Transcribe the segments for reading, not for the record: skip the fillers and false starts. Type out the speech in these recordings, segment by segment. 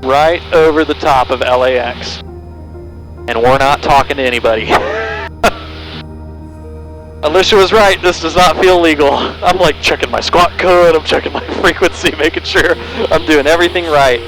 right over the top of LAX. And we're not talking to anybody. Alicia was right, this does not feel legal. I'm like checking my squawk code, I'm checking my frequency, making sure I'm doing everything right.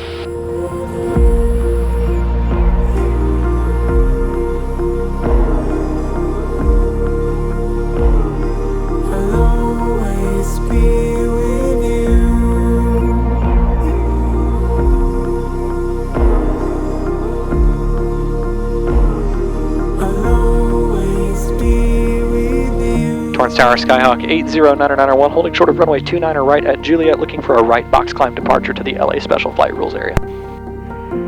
Torrance Tower, Skyhawk 80991, holding short of runway 29 right at Juliet, looking for a right box climb departure to the LA Special Flight Rules area.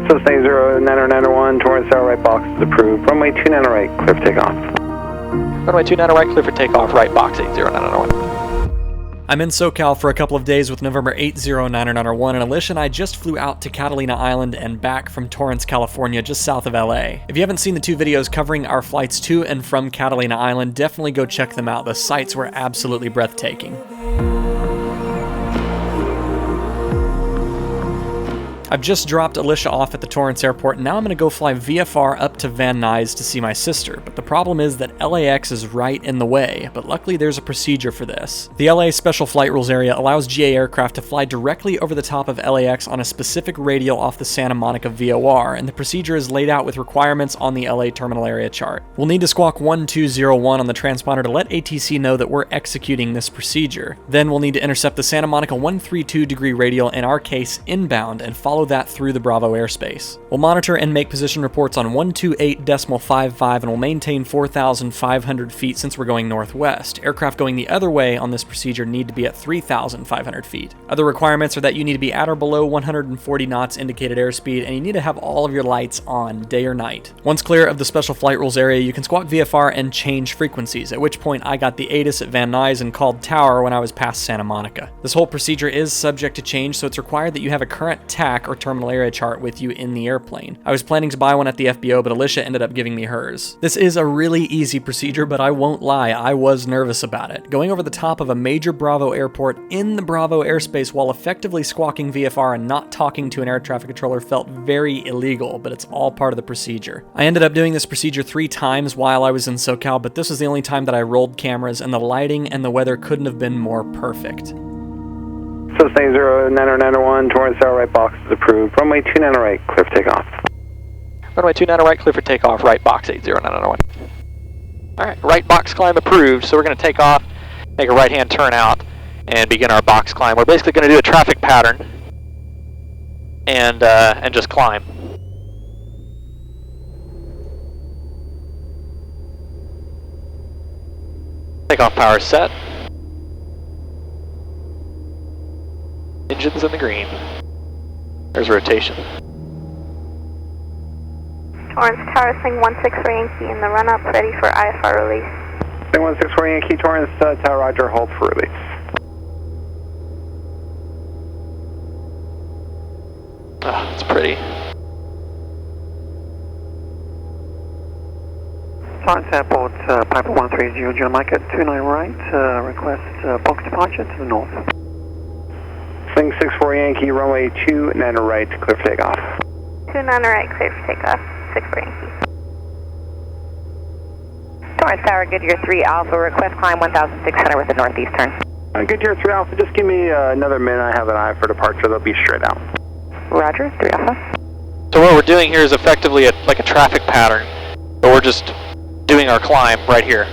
So stay 0991, Torrance Tower, right box is approved. Runway 29 right, clear for takeoff. Runway 29 right, clear for takeoff, right box 80991. I'm in SoCal for a couple of days with November 80991, and Alicia and I just flew out to Catalina Island and back from Torrance, California, just south of LA. If you haven't seen the two videos covering our flights to and from Catalina Island, definitely go check them out. The sights were absolutely breathtaking. I've just dropped Alicia off at the Torrance airport, and now I'm going to go fly VFR up to Van Nuys to see my sister, but the problem is that LAX is right in the way, but luckily there's a procedure for this. The LA Special Flight Rules area allows GA aircraft to fly directly over the top of LAX on a specific radial off the Santa Monica VOR, and the procedure is laid out with requirements on the LA terminal area chart. We'll need to squawk 1201 on the transponder to let ATC know that we're executing this procedure. Then we'll need to intercept the Santa Monica 132 degree radial, in our case inbound, and follow that through the Bravo airspace. We'll monitor and make position reports on 128.55 and will maintain 4,500 feet since we're going northwest. Aircraft going the other way on this procedure need to be at 3,500 feet. Other requirements are that you need to be at or below 140 knots indicated airspeed, and you need to have all of your lights on, day or night. Once clear of the Special Flight Rules area, you can squawk VFR and change frequencies, at which point I got the ATIS at Van Nuys and called Tower when I was past Santa Monica. This whole procedure is subject to change, so it's required that you have a current TAC or terminal area chart with you in the airplane. I was planning to buy one at the FBO, but Alicia ended up giving me hers. This is a really easy procedure, but I won't lie, I was nervous about it. Going over the top of a major Bravo airport in the Bravo airspace while effectively squawking VFR and not talking to an air traffic controller felt very illegal, but it's all part of the procedure. I ended up doing this procedure 3 times while I was in SoCal, but this was the only time that I rolled cameras, and the lighting and the weather couldn't have been more perfect. So stay 0991, Torrance Tower, right box is approved. Runway 29 right, clear for takeoff. Runway 29 right, clear for takeoff, right box 80991. Alright, right box climb approved, so we're going to take off, make a right-hand turn out, and begin our box climb. We're basically going to do a traffic pattern and just climb. Takeoff power set. Engines in the green. There's rotation. Torrance Tower, swing 164 Yankee in the run-up, ready for IFR release. Swing 164 Yankee, Torrance Tower, roger, hold for release. Oh, it's pretty. Torrance Airport, Piper 130, John Mike at 29 right, request box departure to the north. Swing 64 Yankee, runway 29 right, clear for takeoff. 29 right, clear for takeoff, 64 Yankee. Torrance Tower, Goodyear 3 Alpha, request climb 1,600 with the northeastern. Goodyear 3 Alpha, just give me another minute, I have an eye for departure, they'll be straight out. Roger, 3 Alpha. So what we're doing here is effectively like a traffic pattern, but we're just doing our climb right here.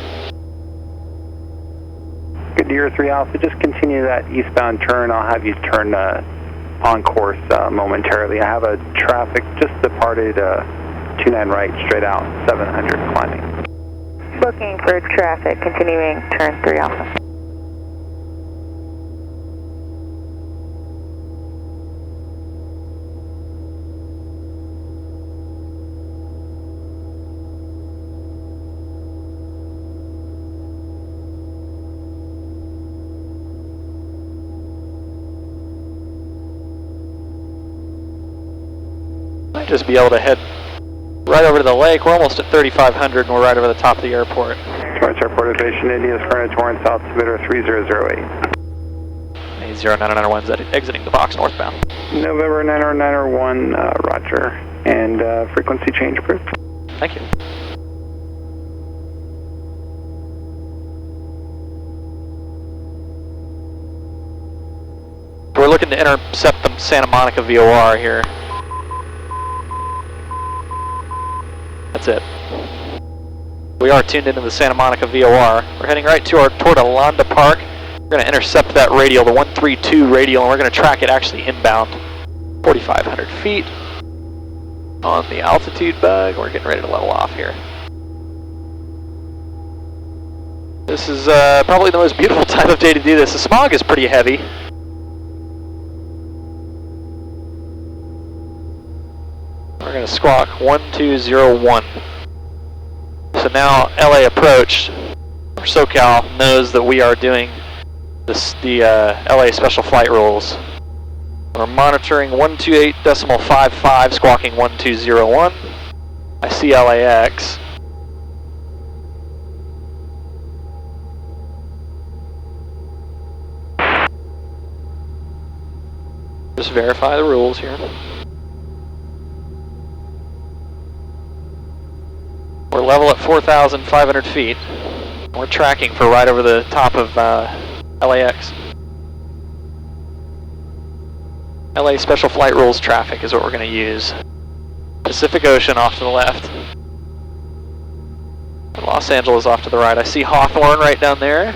Goodyear 3 Alpha, just continue that eastbound turn. I'll have you turn on course momentarily. I have a traffic just departed 29 right, straight out, 700 climbing. Booking for traffic, continuing turn 3 Alpha. Might just be able to head right over to the lake. We're almost at 3,500 and we're right over the top of the airport. Torrance Airport Aviation, India's current Torrance South, submitter 3008. 0991's exiting the box northbound. November 90901, roger. And frequency change approved. Thank you. We're looking to intercept the Santa Monica VOR here. That's it. We are tuned into the Santa Monica VOR. We're heading right toward Alanda Park. We're going to intercept that radial, the 132 radial, and we're going to track it actually inbound 4,500 feet on the altitude bug. We're getting ready to level off here. This is probably the most beautiful time of day to do this. The smog is pretty heavy. We're going to squawk 1201. So now LA approach, or SoCal, knows that we are doing this, the LA special flight rules. We're monitoring 128.55, squawking 1201. I see LAX. Just verify the rules here. We're level at 4,500 feet. We're tracking for right over the top of LAX. LA Special Flight Rules traffic is what we're going to use. Pacific Ocean off to the left. And Los Angeles off to the right. I see Hawthorne right down there.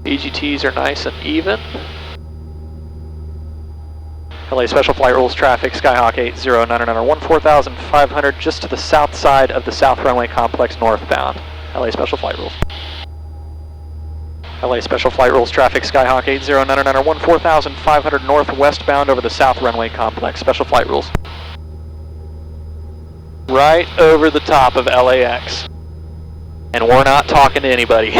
EGTs are nice and even. LA Special Flight Rules traffic, Skyhawk 8099 4,500 just to the south side of the South Runway Complex northbound. LA Special Flight Rules. LA Special Flight Rules traffic, Skyhawk 8099 4,500 northwestbound over the South Runway Complex. Special Flight Rules. Right over the top of LAX. And we're not talking to anybody.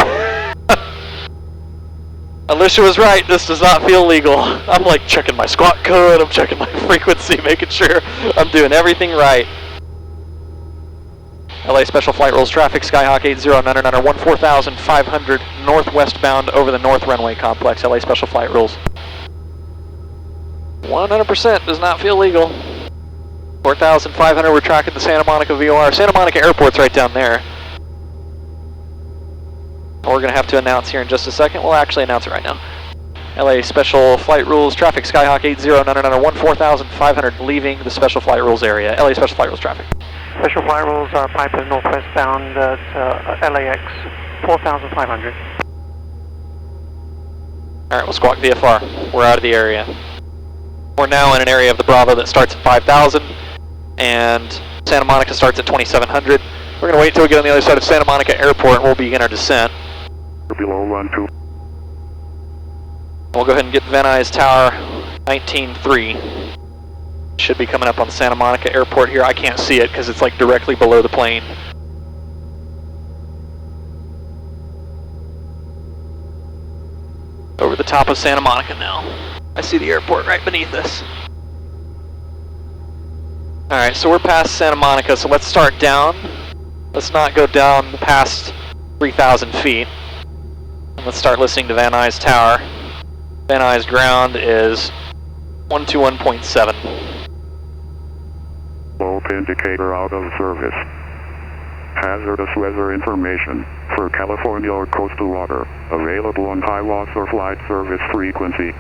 Alicia was right, this does not feel legal. I'm like checking my squawk code, I'm checking my frequency, making sure I'm doing everything right. LA Special Flight Rules traffic, Skyhawk 8099 4,500 northwestbound over the North Runway Complex. LA Special Flight Rules. 100% does not feel legal. 4,500, we're tracking the Santa Monica VOR. Santa Monica Airport's right down there. We're going to have to announce here in just a second. We'll actually announce it right now. LA Special Flight Rules traffic, Skyhawk 8099 4,500 leaving the Special Flight Rules area. LA Special Flight Rules traffic. Special flight rules are Piper northwestbound at LAX 4,500. Alright, we'll squawk VFR. We're out of the area. We're now in an area of the Bravo that starts at 5,000, and Santa Monica starts at 2,700. We're going to wait until we get on the other side of Santa Monica Airport and we'll begin our descent. Below 1-2. We'll go ahead and get Van Nuys Tower 19-3. Should be coming up on Santa Monica Airport here. I can't see it because it's like directly below the plane. Over the top of Santa Monica now. I see the airport right beneath us. Alright, so we're past Santa Monica, so let's start down. Let's not go down past 3,000 feet. And let's start listening to Van Nuys Tower. Van Nuys ground is 121.7. Slope indicator out of service. Hazardous weather information for California or coastal water. Available on HIWAS or flight service frequency.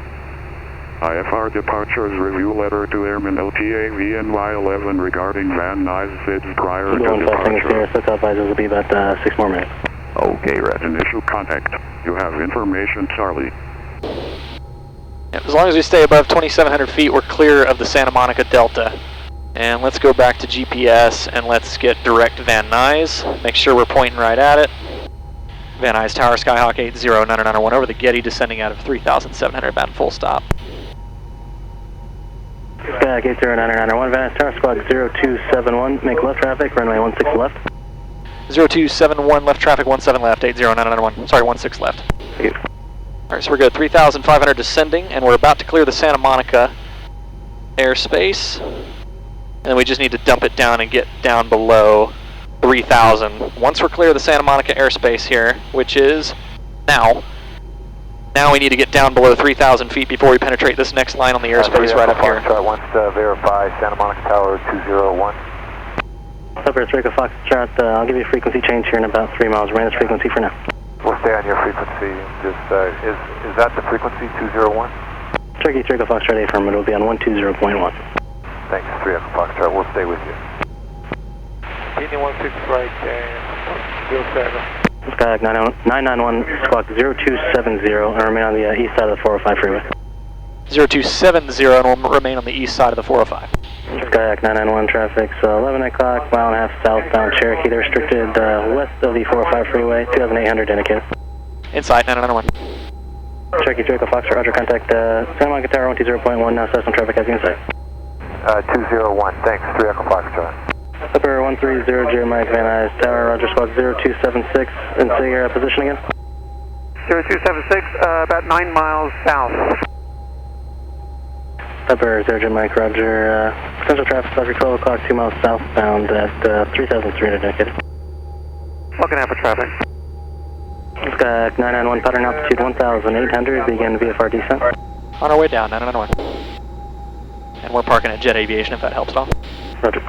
IFR departures review letter to Airman LTA VNY11 regarding Van Nuys SIDS prior to departure. It'll be about 6 more minutes. Okay, Red. Initial contact. You have information, Charlie. As long as we stay above 2,700 feet, we're clear of the Santa Monica Delta. And let's go back to GPS and let's get direct Van Nuys. Make sure we're pointing right at it. Van Nuys Tower, Skyhawk 8099 over the Getty, descending out of 3,700, bound full stop. Skyhawk 8099 Van Nuys Tower, squawk 0271, make left traffic, runway 16 left. 0271 left traffic, 17 left, 80991, sorry, 16 left. Thank you. Alright, so we're good, 3,500 descending, and we're about to clear the Santa Monica airspace. And we just need to dump it down and get down below 3,000. Once we're clear of the Santa Monica airspace here, which is Now we need to get down below 3,000 feet before we penetrate this next line on the airspace right up here. Wants to verify Santa Monica Tower 201. Upper Echo Foxtrot, I'll give you a frequency change here in about 3 miles. Run this frequency for now. We'll stay on your frequency. Just is that the frequency 201? Turkey Echo Foxtrot affirmative. It'll be on 120.1. Thanks, 3 Echo Foxtrot. We'll stay with you. Continue 16 right, 07. Skyhawk 991 squawk 0270 and remain on the east side of the 405 freeway. 0270 and will remain on the east side of the 405. Skyhawk 991 traffic, so 11 o'clock, mile and a half southbound Cherokee. They're restricted west of the 405 freeway, 2,800 indicated. Inside 991. Cherokee Echo Foxtrot, roger, contact Santa Monica Tower 120.1, now southbound traffic has the inside. 201, thanks, 3 Echo Foxtrot. Upper 130 Jeremiah Van Nuys Tower, roger, squawk 0276, and say your position again. 0276, about 9 miles south. Upper 0 Jeremiah, roger, potential traffic stopping 12 o'clock, 2 miles southbound at 3,300 indicated. Looking out for traffic. Skyhawk 991, pattern altitude 1,800, begin VFR descent. On our way down, 991. And we're parking at Jet Aviation if that helps at all. Roger.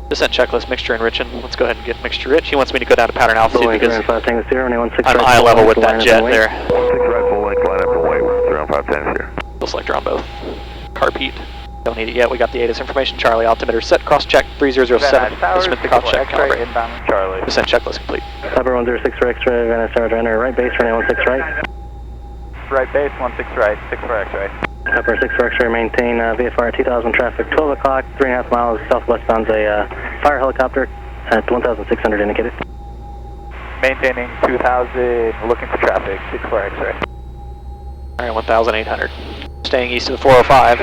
Descent checklist, mixture enriching. Let's go ahead and get mixture rich. He wants me to go down to pattern altitude because I'm eye level with that jet there. 16 right, full length, line up and wait with 315 here. Full selector on both. Carb heat. Don't need it yet. We got the ATIS information. Charlie, altimeter set. Cross check 3007. Instrument cross check. Calibrate. Inbound. Charlie. Descent checklist complete. Upper 106 for X-ray, Van Nuys Tower, enter right base, runway 16 right. Right base, 16 right, 6 for X-ray. Upper 6 for X-ray, maintain VFR 2000 traffic, 12 o'clock, 3.5 miles southwestbound, a fire helicopter at 1,600 indicated. Maintaining 2000, looking for traffic, 6 for X-ray. Alright, 1,800. Staying east of the 405.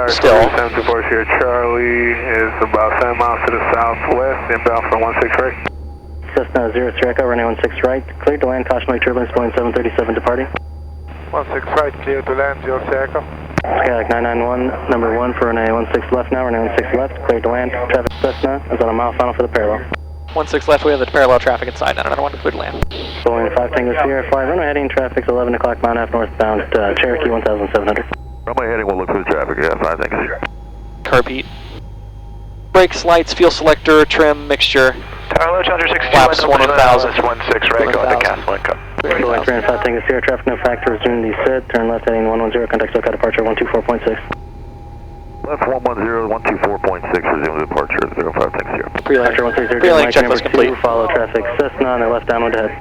Still. 724 here, Charlie is about 7 miles to the southwest, inbound for 16 right. Cessna 03 Echo, runway 16 right, cleared to land, cautionary turbulence, Boeing 737 departing. 16 right, clear to land, 03 Echo. Skyhawk 991, number 1 for runway 16 left now, runway 16 left, cleared to land, traffic Cessna is on a mile final for the parallel. 16 left, we have the parallel traffic inside, 991, clear to land. Boeing 5 Tango Sierra, fly runway heading, traffic's 11 o'clock, mile and a half northbound, Cherokee 1,700. Runway heading, we'll look for the traffic, yeah, 5 Tango. Carb heat. Brakes, lights, fuel selector, trim, mixture. Tower Challenger 62, Flaps 1,000. 16 right, go ahead, Castle and cut. Boeing 3 and 5 Tango Sierra, traffic no factor, resume the SID, turn left heading 110, contact SoCal departure 124.6. Left 110, 124.6, resume departure, 05 Tango Sierra. Pre-landing checklist complete. Follow traffic Cessna on their left downwind ahead.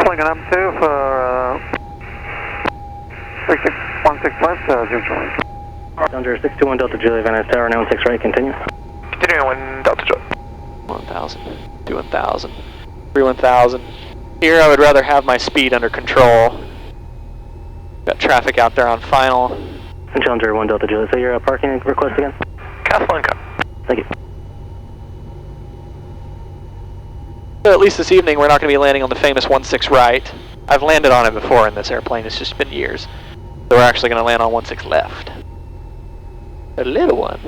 Flanking up 2 for 16 left, 0 Challenger 621 Delta Juliet, Van Nuys Tower, 916 right, continue. Continuing 1 Delta Juliet. 1,000, 2,1,000, 3,1,000. Here I would rather have my speed under control. Got traffic out there on final. And Challenger 1 Delta Juliet, so your parking request again? Castle and cut. Thank you. So at least this evening we're not going to be landing on the famous 16 right. I've landed on it before in this airplane, it's just been years. So we're actually going to land on 16 left. A little one.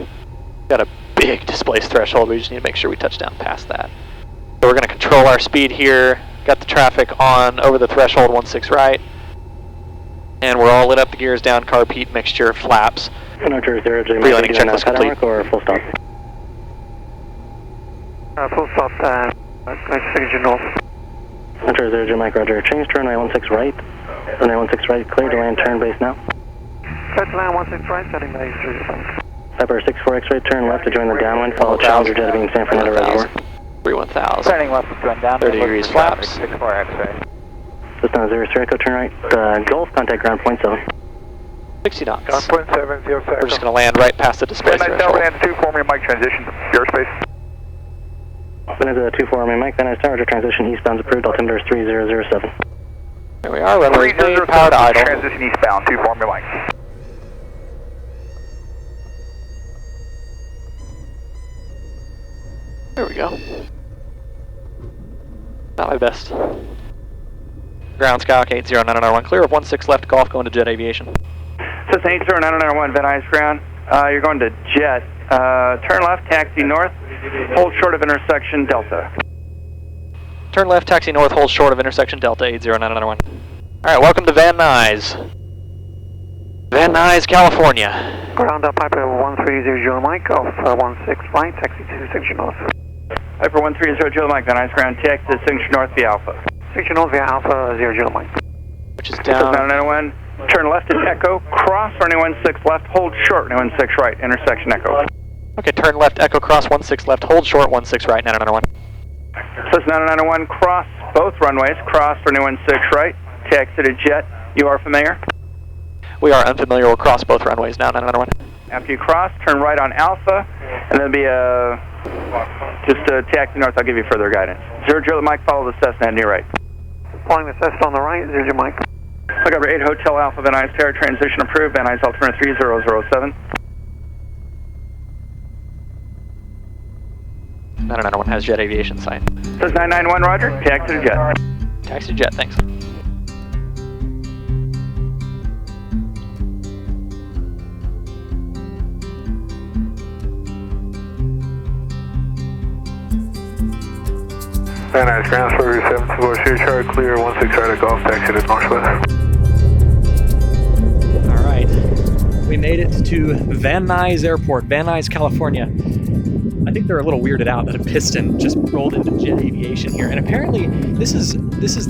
Got a big displaced threshold, we just need to make sure we touch down past that. So we're going to control our speed here, got the traffic on over the threshold 16 right, and we're all lit up, the gears down, carb heat, mixture, flaps. Archer 0, J, Pre-landing checklist complete. Or full stop? Full stop, nice signature north. Archer 0, J, Mike, roger, change to runway 16 right, runway 16 right, clear to land, turn base now. Clear to land 16 right, setting base 3 Pepper 64 X-ray, turn left to join the downwind, follow Challenger Jet being San Fernando Reservoir. 3,1,000. Turning left, going down. 30 degrees flaps. 64 X-ray. Cessna 03 Echo, turn right, Gulf, contact ground point 7. 60 knots. Ground point 7, 0 We're just going to land right past the displaced Van Nuys threshold. Tower, land 2, form your mic transition, airspace. Van Nuys 2-4, Mike, Van Nuys Tower, transition eastbound approved, altimeter is 3007. There we are, runway main, power to idle. Transition eastbound, 2, form your mic. There we go. Not my best. Ground Skyhawk 80991, clear of 16 left, Golf going to Jet Aviation. Cessna 80991, Van Nuys ground. You're going to Jet. Turn left, taxi north, hold short of intersection Delta. Turn left, taxi north, hold short of intersection Delta 80991. Alright, welcome to Van Nuys. Van Nuys, California. Ground up Piper 130 Mike, Alpha 16 right, taxi to Signature North. Piper 130 Mike, Van Nuys ground, taxi to Signature North via Alpha. Signature North via Alpha 00 Mike. Which is down. 991, turn left at Echo, cross runway 16 left, hold short, runway 16 right, intersection Echo. Okay, turn left, Echo, cross 16 left, hold short, 16 right, 991. So it's 991, cross both runways, cross runway 16 right, taxi to Jet. You are familiar? We are unfamiliar, we'll cross both runways now, 991. After you cross, turn right on Alpha, and then be just a taxi north, I'll give you further guidance. 00 Mike, follow the Cessna and near right. Following the Cessna on the right, 00 Mike. Look over 8 Hotel Alpha, Van Nuys, Terra transition approved, Van Nuys alternate 3007. 991 has Jet Aviation sign. Says 991, roger, taxi to Jet. Taxi to Jet, thanks. Van Nuys ground service 740 chart clear 16 right at Golf, taxi to Northwest. Alright, we made it to Van Nuys Airport, Van Nuys, California. I think they're a little weirded out that a Piston just rolled into Jet Aviation here. And apparently, this is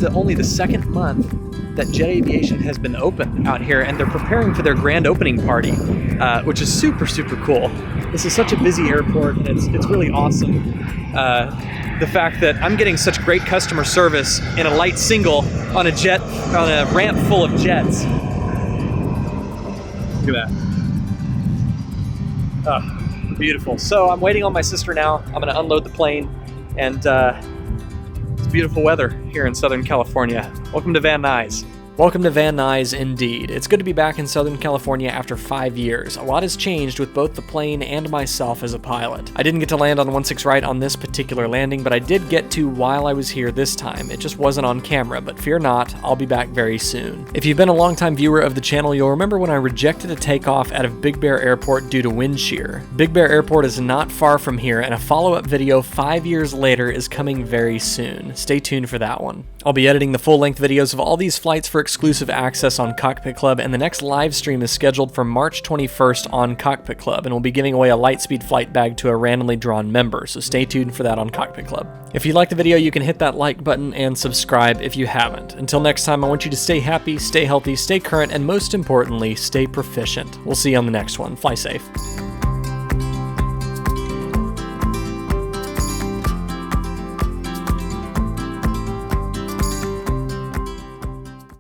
only the second month that Jet Aviation has been open out here, and they're preparing for their grand opening party, which is super, super cool. This is such a busy airport, and it's really awesome. The fact that I'm getting such great customer service in a light single on a ramp full of jets. Look at that. Oh, beautiful. So I'm waiting on my sister now. I'm going to unload the plane, and it's beautiful weather here in Southern California. Welcome to Van Nuys. Welcome to Van Nuys indeed. It's good to be back in Southern California after 5 years. A lot has changed with both the plane and myself as a pilot. I didn't get to land on 16 right on this particular landing, but I did get to while I was here this time. It just wasn't on camera, but fear not, I'll be back very soon. If you've been a longtime viewer of the channel, you'll remember when I rejected a takeoff out of Big Bear Airport due to wind shear. Big Bear Airport is not far from here, and a follow-up video 5 years later is coming very soon. Stay tuned for that one. I'll be editing the full-length videos of all these flights for exclusive access on Cockpit Club, and the next live stream is scheduled for March 21st on Cockpit Club, and we'll be giving away a Lightspeed flight bag to a randomly drawn member, so stay tuned for that on Cockpit Club. If you like the video, you can hit that like button and subscribe if you haven't. Until next time, I want you to stay happy, stay healthy, stay current, and most importantly, stay proficient. We'll see you on the next one. Fly safe.